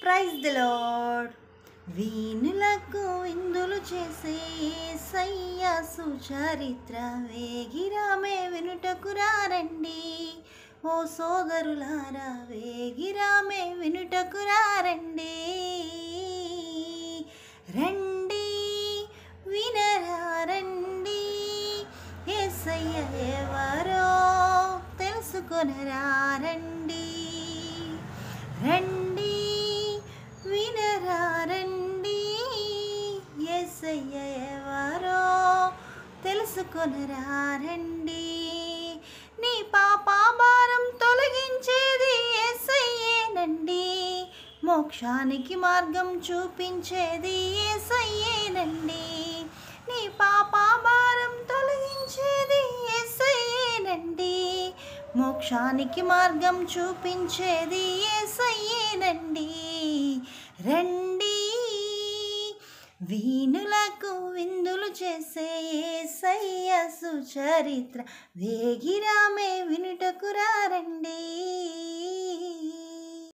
Praise the lord. వీణులకు విందులు చేసే యేసయ్య సుచరిత్ర వేగిరామే వినుటకు రారండి. ఓ సోదరులారా వేగిరామే వినుటకు రారండి. రండి వినరారండి, యేసయ్య ఎవరో తెలుసుకొనరారండి. రండి వినరారండి, యేసయ్య ఎవరో తెలుసుకొనరారండి. నీ పాపభారం తొలగించేది యేసయ్యేనండి. మోక్షానికి మార్గం చూపించేది యేసయ్యేనండి. నీ పాపభారం తొలగించేది యేసయ్యేనండి. మోక్షానికి మార్గం చూపించేది యేసయ్యేనండి. రండి వీణులకు విందులు చేసే యేసయ్య సుచరిత్ర వేగిరామే వినుటకు రారండి.